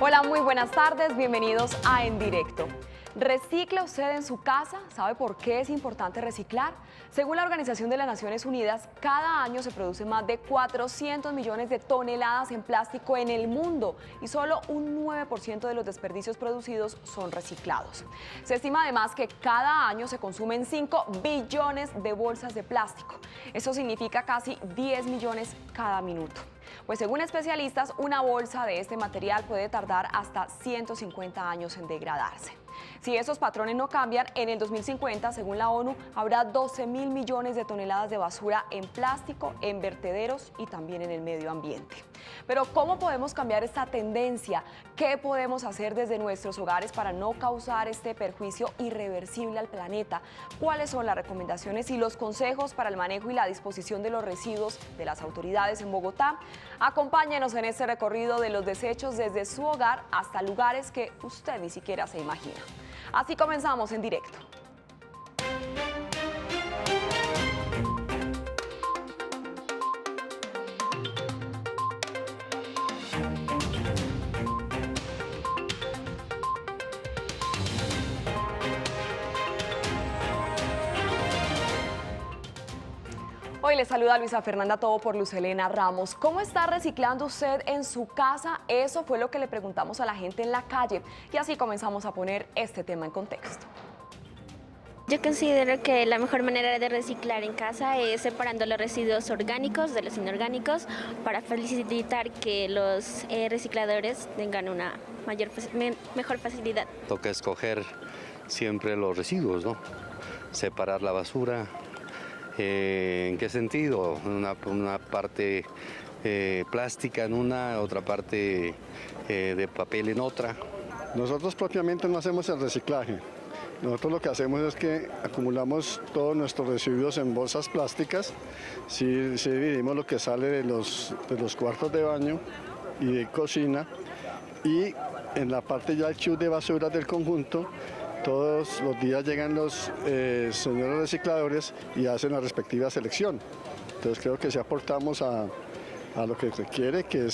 Hola, muy buenas tardes, bienvenidos a En Directo. ¿Recicla usted en su casa? ¿Sabe por qué es importante reciclar? Según la Organización de las Naciones Unidas, cada año se producen más de 400 millones de toneladas en plástico en el mundo y solo un 9% de los desperdicios producidos son reciclados. Se estima además que cada año se consumen 5 billones de bolsas de plástico. Eso significa casi 10 millones cada minuto. Pues según especialistas, una bolsa de este material puede tardar hasta 150 años en degradarse. Si esos patrones no cambian, en el 2050, según la ONU, habrá 12.000 millones de toneladas de basura en plástico, en vertederos y también en el medio ambiente. Pero ¿cómo podemos cambiar esta tendencia? ¿Qué podemos hacer desde nuestros hogares para no causar este perjuicio irreversible al planeta? ¿Cuáles son las recomendaciones y los consejos para el manejo y la disposición de los residuos de las autoridades en Bogotá? Acompáñenos en este recorrido de los desechos desde su hogar hasta lugares que usted ni siquiera se imagina. Así comenzamos En Directo. Hoy le saluda Luisa Fernanda Tobo por Luz Helena Ramos. ¿Cómo está reciclando usted en su casa? Eso fue lo que le preguntamos a la gente en la calle y así comenzamos a poner este tema en contexto. Yo considero que la mejor manera de reciclar en casa es separando los residuos orgánicos de los inorgánicos para facilitar que los recicladores tengan una mejor facilidad. Toca escoger siempre los residuos, ¿no? Separar la basura. ¿En qué sentido? Una parte plástica en una, otra parte de papel en otra. Nosotros propiamente no hacemos el reciclaje. Nosotros lo que hacemos es que acumulamos todos nuestros residuos en bolsas plásticas, sí dividimos lo que sale de los cuartos de baño y de cocina, y en la parte ya del chute de basura del conjunto, todos los días llegan los señores recicladores y hacen la respectiva selección. Entonces creo que sí aportamos a lo que se quiere, que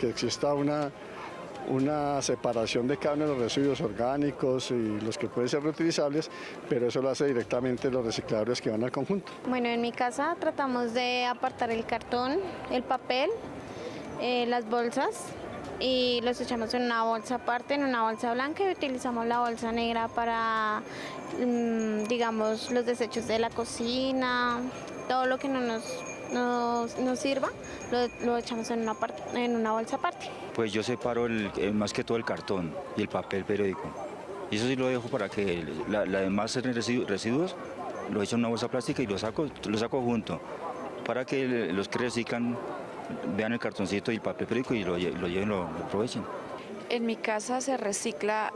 exista una separación de cada uno de los residuos orgánicos y los que pueden ser reutilizables, pero eso lo hace directamente los recicladores que van al conjunto. Bueno, en mi casa tratamos de apartar el cartón, el papel, las bolsas, y los echamos en una bolsa aparte, en una bolsa blanca, y utilizamos la bolsa negra para, digamos, los desechos de la cocina, todo lo que no nos sirva, lo echamos en una bolsa aparte. Pues yo separo más que todo el cartón y el papel periódico. Y eso sí lo dejo para que la demás residuos los echo en una bolsa plástica y lo saco junto, para que los que reciclan vean el cartoncito y el papel periódico y lo lleven, lo aprovechen. En mi casa se recicla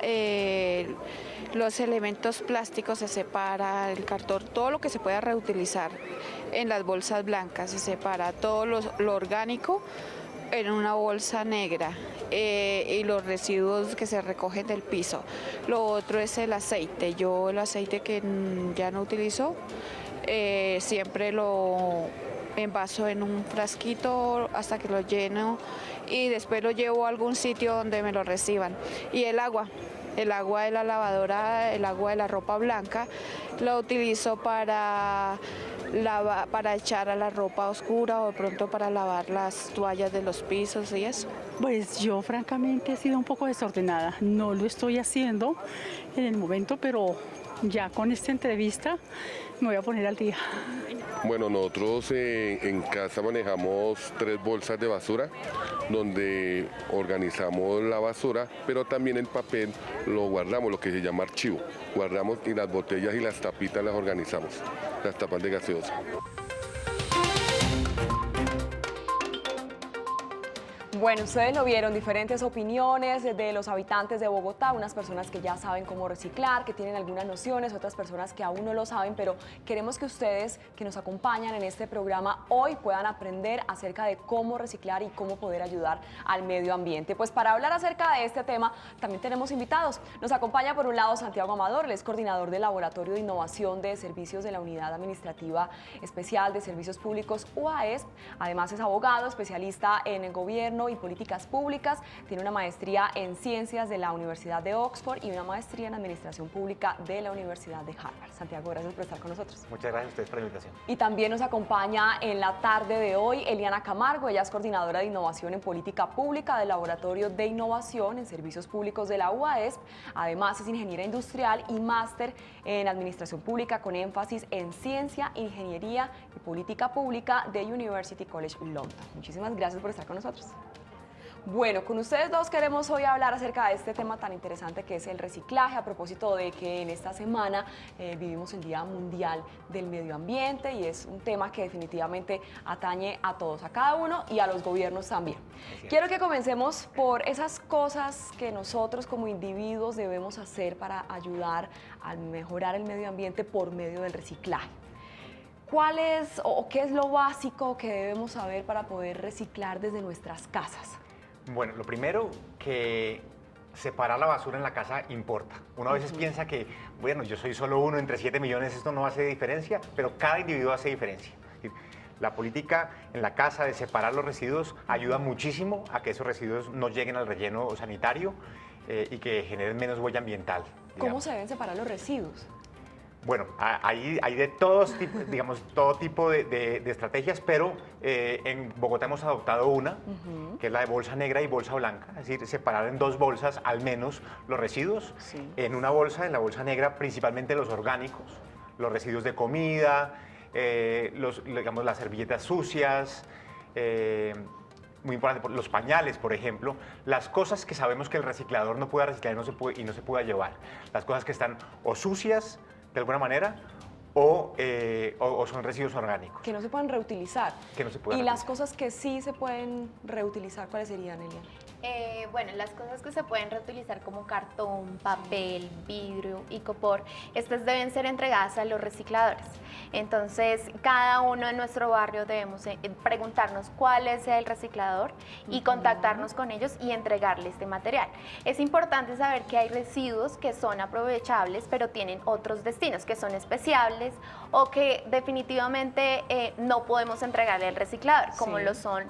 los elementos plásticos, se separa el cartón, todo lo que se pueda reutilizar en las bolsas blancas, se separa todo lo orgánico en una bolsa negra y los residuos que se recogen del piso. Lo otro es el aceite. Yo el aceite que ya no utilizo siempre lo envaso en un frasquito hasta que lo lleno y después lo llevo a algún sitio donde me lo reciban. Y el agua de la lavadora, el agua de la ropa blanca, lo utilizo para echar a la ropa oscura o de pronto para lavar las toallas de los pisos y eso. Pues yo francamente he sido un poco desordenada, no lo estoy haciendo en el momento, pero ya con esta entrevista me voy a poner al día. Bueno, nosotros en casa manejamos 3 bolsas de basura donde organizamos la basura, pero también el papel lo guardamos, lo que se llama archivo. Guardamos y las botellas y las tapitas las organizamos, las tapas de gaseosa. Bueno, ustedes lo vieron, diferentes opiniones de los habitantes de Bogotá, unas personas que ya saben cómo reciclar, que tienen algunas nociones, otras personas que aún no lo saben, pero queremos que ustedes que nos acompañan en este programa hoy puedan aprender acerca de cómo reciclar y cómo poder ayudar al medio ambiente. Pues para hablar acerca de este tema también tenemos invitados. Nos acompaña por un lado Santiago Amador, él es coordinador del Laboratorio de Innovación de Servicios de la Unidad Administrativa Especial de Servicios Públicos UAESP, además es abogado, especialista en el gobierno, Gobierno y Políticas Públicas, tiene una maestría en Ciencias de la Universidad de Oxford y una maestría en Administración Pública de la Universidad de Harvard. Santiago, gracias por estar con nosotros. Muchas gracias a ustedes por la invitación. Y también nos acompaña en la tarde de hoy Eliana Camargo, ella es coordinadora de Innovación en Política Pública del Laboratorio de Innovación en Servicios Públicos de la UASP. Además es ingeniera industrial y máster en Administración Pública con énfasis en Ciencia, Ingeniería y Política Pública de University College London. Muchísimas gracias por estar con nosotros. Bueno, con ustedes dos queremos hoy hablar acerca de este tema tan interesante que es el reciclaje, a propósito de que en esta semana vivimos el Día Mundial del Medio Ambiente y es un tema que definitivamente atañe a todos, a cada uno y a los gobiernos también. Quiero que comencemos por esas cosas que nosotros como individuos debemos hacer para ayudar a mejorar el medio ambiente por medio del reciclaje. ¿Cuál es o qué es lo básico que debemos saber para poder reciclar desde nuestras casas? Bueno, lo primero, que separar la basura en la casa importa. Uno a veces piensa que, bueno, yo soy solo uno entre 7 millones, esto no hace diferencia, pero cada individuo hace diferencia. La política en la casa de separar los residuos ayuda muchísimo a que esos residuos no lleguen al relleno sanitario y que generen menos huella ambiental. ¿Cómo se deben separar los residuos? Bueno, hay de todos, digamos, todo tipo de estrategias, pero en Bogotá hemos adoptado una, que es la de bolsa negra y bolsa blanca, es decir, separar en 2 bolsas al menos los residuos. Sí. En la bolsa negra, principalmente los orgánicos, los residuos de comida, digamos, las servilletas sucias, muy importante, los pañales, por ejemplo, las cosas que sabemos que el reciclador no puede reciclar y no se puede llevar, las cosas que están o sucias, de alguna manera, o son residuos orgánicos. Que no se pueden reutilizar. Que no se pueden ¿Y las cosas que sí se pueden reutilizar, cuáles serían, Eliana? Bueno, las cosas que se pueden reutilizar como cartón, papel, vidrio, icopor, estas deben ser entregadas a los recicladores. Entonces, cada uno en nuestro barrio debemos preguntarnos cuál es el reciclador y contactarnos con ellos y entregarles este material. Es importante saber que hay residuos que son aprovechables, pero tienen otros destinos, que son especiables o que definitivamente no podemos entregarle al reciclador, como lo son,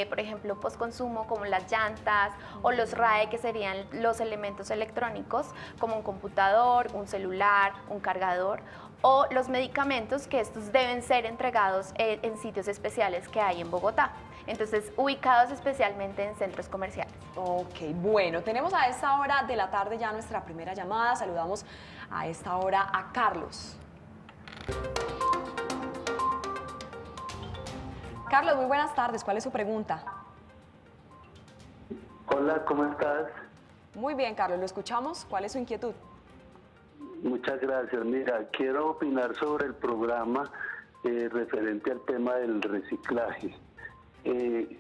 por ejemplo, postconsumo, como las llantas, o los RAE, que serían los elementos electrónicos, como un computador, un celular, un cargador, o los medicamentos, que estos deben ser entregados en sitios especiales que hay en Bogotá. Entonces, ubicados especialmente en centros comerciales. Ok, bueno, tenemos a esta hora de la tarde ya nuestra primera llamada. Saludamos a esta hora a Carlos. Carlos, muy buenas tardes. ¿Cuál es su pregunta? Hola, ¿cómo estás? Muy bien, Carlos, lo escuchamos. ¿Cuál es su inquietud? Muchas gracias. Mira, quiero opinar sobre el programa referente al tema del reciclaje.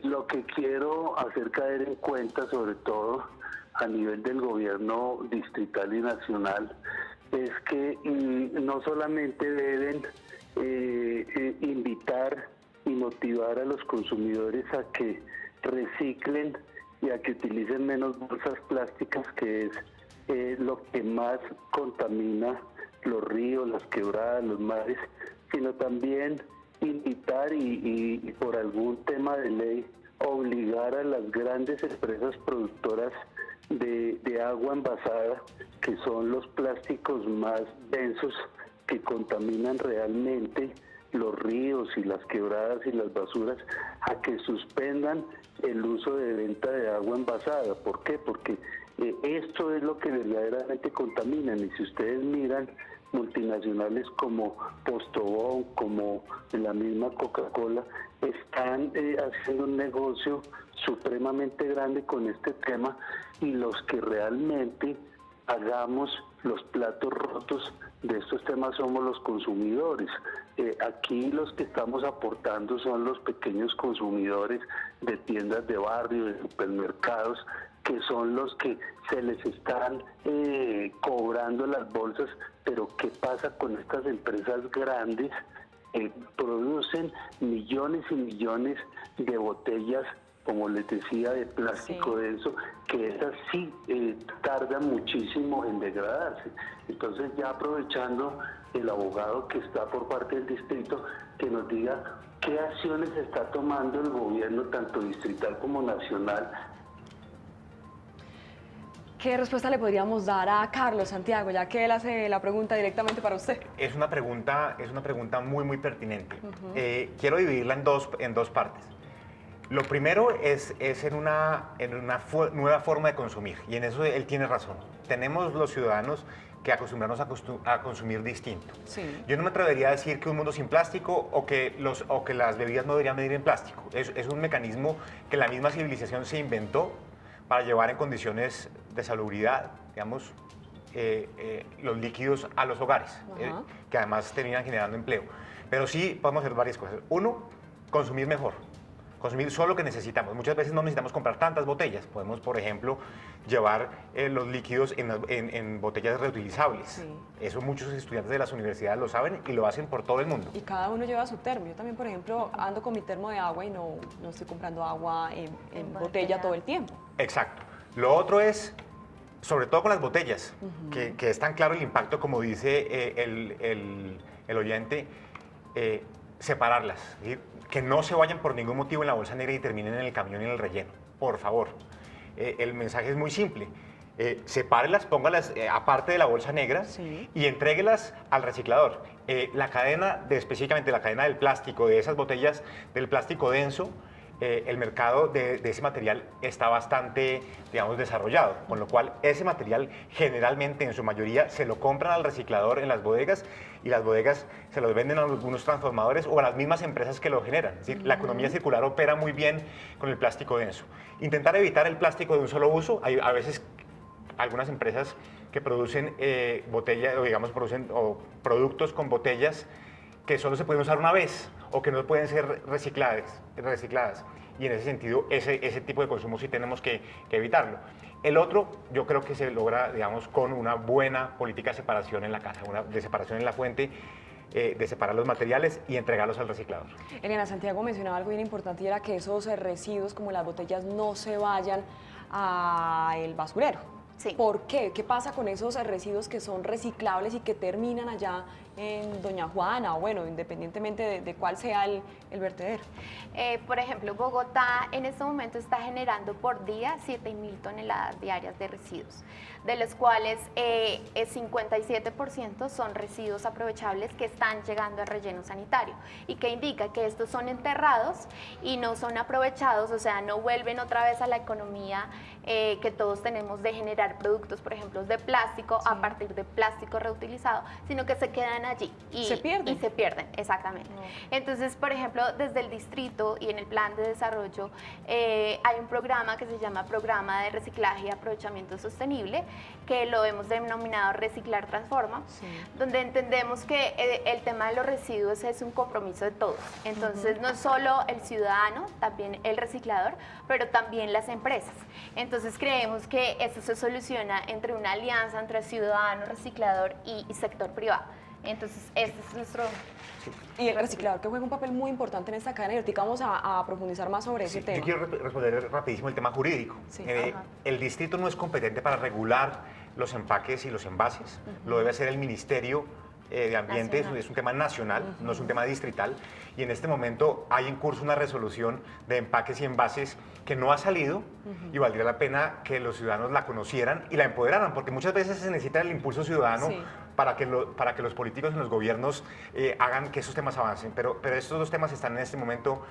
Lo que quiero hacer caer en cuenta, sobre todo a nivel del gobierno distrital y nacional, es que no solamente deben invitar y motivar a los consumidores a que reciclen y a que utilicen menos bolsas plásticas, que es lo que más contamina los ríos, las quebradas, los mares, sino también invitar y por algún tema de ley obligar a las grandes empresas productoras de agua envasada, que son los plásticos más densos que contaminan realmente los ríos y las quebradas y las basuras, a que suspendan el uso de venta de agua envasada. ¿Por qué? Porque esto es lo que verdaderamente contaminan, y si ustedes miran multinacionales como Postobón, como la misma Coca-Cola, están haciendo un negocio supremamente grande con este tema, y los que realmente hagamos los platos rotos de estos temas somos los consumidores. Aquí los que estamos aportando son los pequeños consumidores de tiendas de barrio, de supermercados, que son los que se les están cobrando las bolsas. Pero ¿qué pasa con estas empresas grandes? Producen millones y millones de botellas, como les decía, de plástico denso, que esas sí tardan muchísimo en degradarse. Entonces, ya aprovechando el abogado que está por parte del distrito, que nos diga ¿qué acciones está tomando el gobierno, tanto distrital como nacional? ¿Qué respuesta le podríamos dar a Carlos Santiago, ya que él hace la pregunta directamente para usted? Es una pregunta muy, muy pertinente. Quiero dividirla en dos partes. Lo primero es en una nueva forma de consumir, y en eso él tiene razón. Tenemos los ciudadanos que acostumbrarnos a consumir distinto. Sí. Yo no me atrevería a decir que un mundo sin plástico o que las bebidas no deberían venir en plástico. Es un mecanismo que la misma civilización se inventó para llevar en condiciones de salubridad, digamos, los líquidos a los hogares, que además terminan generando empleo. Pero sí podemos hacer varias cosas. Uno, consumir mejor. Consumir solo lo que necesitamos. Muchas veces no necesitamos comprar tantas botellas. Podemos, por ejemplo, llevar los líquidos en botellas reutilizables. Sí. Eso muchos estudiantes de las universidades lo saben y lo hacen por todo el mundo. Y cada uno lleva su termo. Yo también, por ejemplo, ando con mi termo de agua y no estoy comprando agua en botella todo el tiempo. Exacto. Lo otro es, sobre todo con las botellas, que es tan claro el impacto, como dice el oyente, separarlas. ¿Sí? Que no se vayan por ningún motivo en la bolsa negra y terminen en el camión y en el relleno. Por favor. El mensaje es muy simple. Sepárelas, póngalas aparte de la bolsa negra y entréguelas al reciclador. La cadena, específicamente la cadena del plástico, de esas botellas del plástico denso, el mercado de ese material está bastante, digamos, desarrollado, con lo cual ese material generalmente, en su mayoría, se lo compran al reciclador en las bodegas y las bodegas se los venden a algunos transformadores o a las mismas empresas que lo generan. Es decir, la economía circular opera muy bien con el plástico denso. Intentar evitar el plástico de un solo uso. Hay a veces algunas empresas que producen botellas, o digamos, producen productos con botellas que solo se pueden usar una vez o que no pueden ser recicladas. Y en ese sentido, ese tipo de consumo sí tenemos que evitarlo. El otro, yo creo que se logra, digamos, con una buena política de separación en la casa, de separación en la fuente, de separar los materiales y entregarlos al reciclador. Elena, Santiago mencionaba algo bien importante y era que esos residuos como las botellas no se vayan al basurero. Sí. ¿Por qué? ¿Qué pasa con esos residuos que son reciclables y que terminan allá en Doña Juana o bueno, independientemente de cuál sea el vertedero? Por ejemplo, Bogotá en este momento está generando por día 7.000 toneladas diarias de residuos, de los cuales 57% son residuos aprovechables que están llegando al relleno sanitario y que indica que estos son enterrados y no son aprovechados, o sea, no vuelven otra vez a la economía que todos tenemos de generar productos, por ejemplo, de plástico a partir de plástico reutilizado, sino que se quedan allí y se pierden. Y se pierden, exactamente. Entonces, por ejemplo, desde el distrito y en el plan de desarrollo hay un programa que se llama Programa de Reciclaje y Aprovechamiento Sostenible, que lo hemos denominado Reciclar Transforma, donde entendemos que el tema de los residuos es un compromiso de todos. Entonces, no solo el ciudadano, también el reciclador, pero también las empresas. Entonces, creemos que esto se soluciona entre una alianza entre ciudadano, reciclador y sector privado. Entonces, este es nuestro... Y el reciclador que juega un papel muy importante en esta cadena y ahorita vamos a profundizar más sobre ese tema. Yo quiero responder rapidísimo el tema jurídico. El distrito no es competente para regular los empaques y los envases, lo debe hacer el Ministerio de Ambiente, es un tema nacional, no es un tema distrital, y en este momento hay en curso una resolución de empaques y envases que no ha salido y valdría la pena que los ciudadanos la conocieran y la empoderaran, porque muchas veces se necesita el impulso ciudadano para que los políticos y los gobiernos hagan que esos temas avancen, pero estos dos temas están en este momento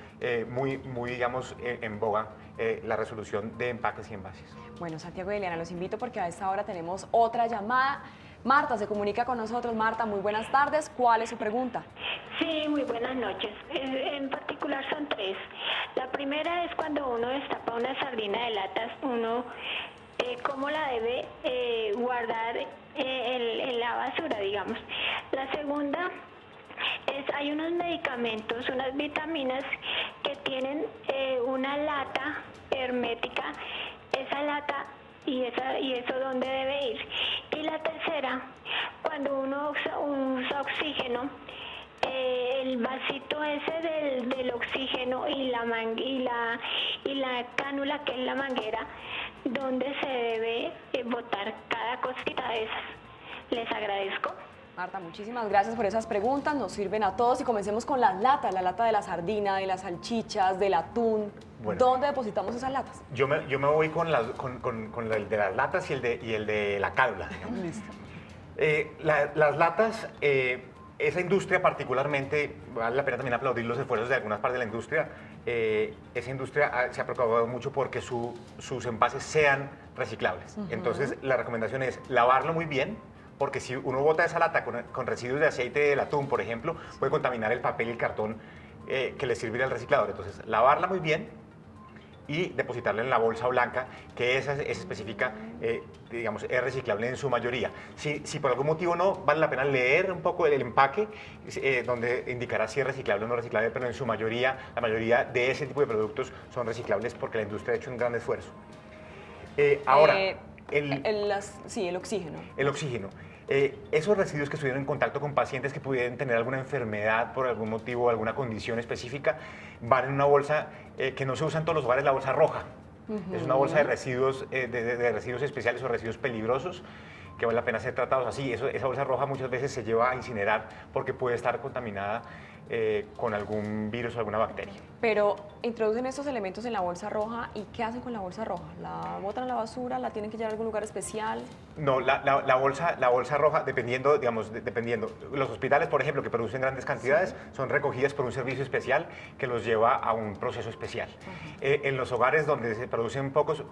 muy digamos, en boga, la resolución de empaques y envases. Bueno, Santiago y Eliana, los invito porque a esta hora tenemos otra llamada. Marta se comunica con nosotros. Marta, muy buenas tardes. ¿Cuál es su pregunta? Sí, muy buenas noches. En particular son tres. La primera es cuando uno destapa una sardina de latas, uno cómo la debe guardar en la basura, digamos. La segunda es, hay unos medicamentos, unas vitaminas que tienen una lata hermética. Esa lata y eso dónde debe ir. Y la tercera, cuando uno usa oxígeno, el vasito ese del oxígeno y la cánula, que es la manguera, donde se debe botar cada cosita de esas. Les agradezco. Marta, muchísimas gracias por esas preguntas, nos sirven a todos y comencemos con las latas, la lata de la sardina, de las salchichas, del atún. Bueno. ¿Dónde depositamos esas latas? Yo me voy con el de las latas y el de la cábula. Listo. Las latas, esa industria particularmente, vale la pena también aplaudir los esfuerzos de algunas partes de la industria. Esa industria se ha preocupado mucho porque sus envases sean reciclables. Entonces, la recomendación es lavarlo muy bien, porque si uno bota esa lata con residuos de aceite del atún, por ejemplo, puede contaminar el papel y el cartón que le sirve al reciclador. Entonces, lavarla muy bien y depositarla en la bolsa blanca, que esa es específica, digamos, es reciclable en su mayoría. Si por algún motivo no, vale la pena leer un poco el empaque, donde indicará si es reciclable o no reciclable, pero en su mayoría, la mayoría de ese tipo de productos son reciclables porque la industria ha hecho un gran esfuerzo. Ahora, el oxígeno. El oxígeno. Esos residuos que estuvieron en contacto con pacientes que pudieran tener alguna enfermedad por algún motivo, alguna condición específica, van en una bolsa que no se usa en todos los hogares, la bolsa roja. Es una bolsa de residuos, de residuos especiales o residuos peligrosos que vale la pena ser tratados así. Esa bolsa roja muchas veces se lleva a incinerar porque puede estar contaminada con algún virus o alguna bacteria. Pero introducen estos elementos en la bolsa roja y ¿qué hacen con la bolsa roja? ¿La botan a la basura? ¿La tienen que llevar a algún lugar especial? No, la bolsa roja, dependiendo, los hospitales, por ejemplo, que producen grandes cantidades, son recogidas por un servicio especial que los lleva a un proceso especial. En los hogares donde se producen pocos,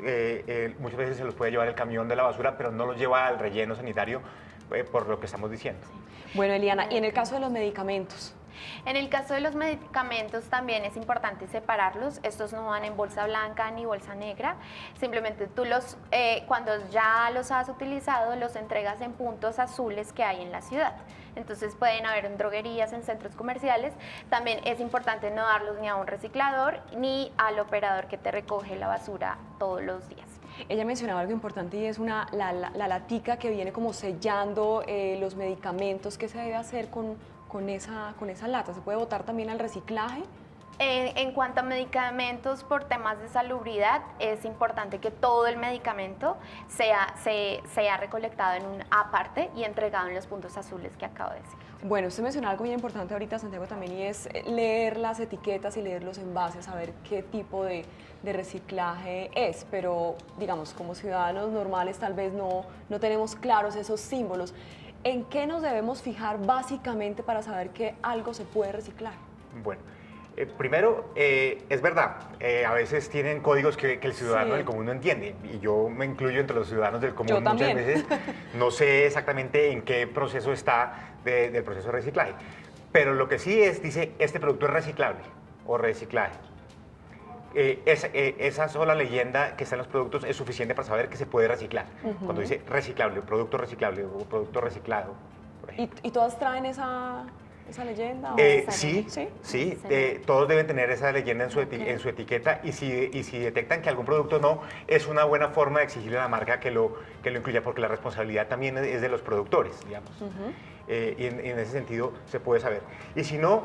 muchas veces se los puede llevar el camión de la basura, pero no los lleva al relleno sanitario, por lo que estamos diciendo. Bueno, Eliana, ¿y en el caso de los medicamentos? En el caso de los medicamentos también es importante separarlos. Estos no van en bolsa blanca ni bolsa negra. Simplemente tú cuando ya los has utilizado, los entregas en puntos azules que hay en la ciudad. Entonces pueden haber en droguerías, en centros comerciales. También es importante no darlos ni a un reciclador ni al operador que te recoge la basura todos los días. Ella mencionaba algo importante y es la latica que viene como sellando los medicamentos. ¿Qué se debe hacer con esa lata? ¿Se puede botar también al reciclaje? En cuanto a medicamentos, por temas de salubridad, es importante que todo el medicamento sea recolectado en un aparte y entregado en los puntos azules que acabo de decir. Bueno, usted mencionó algo bien importante ahorita, Santiago, también, y es leer las etiquetas y leer los envases, saber qué tipo de reciclaje es, pero digamos, como ciudadanos normales tal vez no tenemos claros esos símbolos. ¿En qué nos debemos fijar básicamente para saber que algo se puede reciclar? Bueno, primero, es verdad, a veces tienen códigos que el ciudadano del común no entiende, y yo me incluyo entre los ciudadanos del común muchas veces. No sé exactamente en qué proceso está del proceso de reciclaje, pero lo que sí dice, este producto es reciclable o reciclaje. Esa sola leyenda que está en los productos es suficiente para saber que se puede reciclar. Cuando dice reciclable, producto reciclable o producto reciclado. ¿Y todas traen esa leyenda? Sí, todos deben tener esa leyenda en su etiqueta y si detectan que algún producto no, es una buena forma de exigirle a la marca que lo incluya, porque la responsabilidad también es de los productores, digamos. Y en ese sentido se puede saber. Y si no,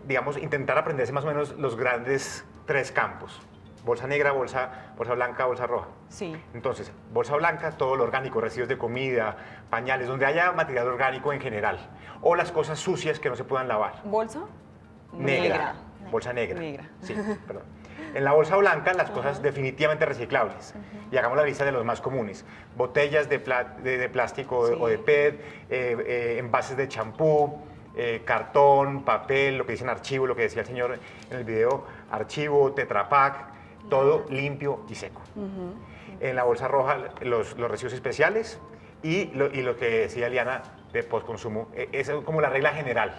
digamos, intentar aprenderse más o menos los grandes 3 campos: bolsa negra, bolsa blanca, bolsa roja. Sí. Entonces, bolsa blanca, todo lo orgánico, residuos de comida, pañales, donde haya material orgánico en general, o las cosas sucias que no se puedan lavar. ¿Bolsa? Negra. Bolsa negra. Sí, perdón. En la bolsa blanca, las cosas definitivamente reciclables. Y hagamos la lista de los más comunes: botellas de plástico o de PET, envases de champú, cartón, papel, lo que dicen archivo, lo que decía el señor en el video, archivo, Tetra Pak, todo limpio y seco. En la bolsa roja, los residuos especiales y lo que decía Eliana de postconsumo. Es como la regla general.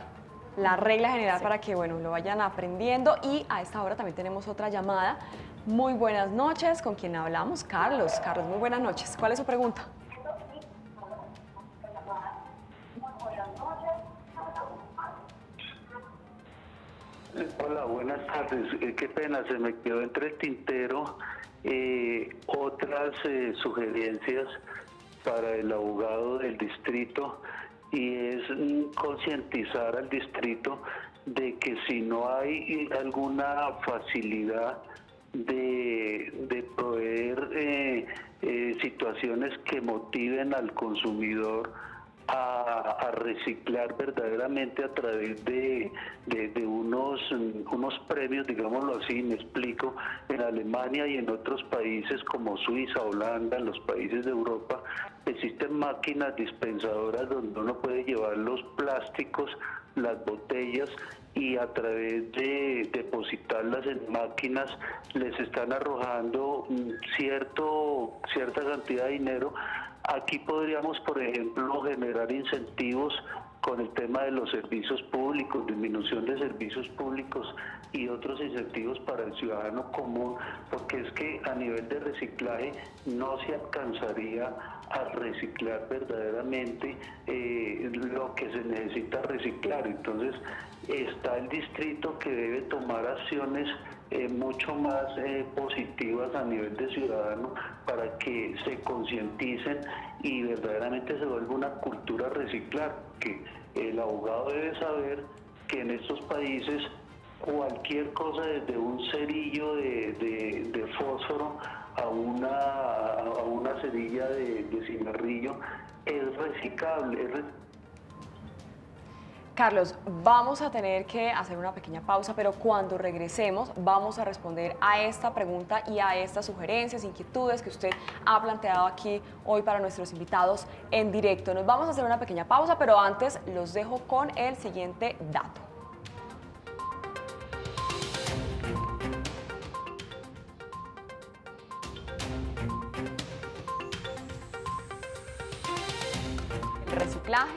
La regla general para que, bueno, lo vayan aprendiendo. Y a esta hora también tenemos otra llamada. Muy buenas noches. ¿Con quién hablamos? Carlos. Carlos, muy buenas noches. ¿Cuál es su pregunta? Hola, buenas tardes. Qué pena, se me quedó entre el tintero otras sugerencias para el abogado del distrito, y es concientizar al distrito de que si no hay alguna facilidad de proveer situaciones que motiven al consumidor a reciclar verdaderamente a través de unos premios, digámoslo así, me explico, en Alemania y en otros países como Suiza, Holanda, en los países de Europa, existen máquinas dispensadoras donde uno puede llevar los plásticos, las botellas, y a través de depositarlas en máquinas les están arrojando cierta cantidad de dinero. Aquí podríamos, por ejemplo, generar incentivos con el tema de los servicios públicos, disminución de servicios públicos y otros incentivos para el ciudadano común, porque es que a nivel de reciclaje no se alcanzaría a reciclar verdaderamente lo que se necesita reciclar. Entonces está el distrito que debe tomar acciones mucho más positivas a nivel de ciudadano para que se concienticen y verdaderamente se vuelva una cultura reciclar, que el abogado debe saber que en estos países cualquier cosa, desde un cerillo de fósforo a una cerilla de cigarrillo, es reciclable. Carlos, vamos a tener que hacer una pequeña pausa, pero cuando regresemos vamos a responder a esta pregunta y a estas sugerencias, inquietudes que usted ha planteado aquí hoy para nuestros invitados en directo. Nos vamos a hacer una pequeña pausa, pero antes los dejo con el siguiente dato. El reciclaje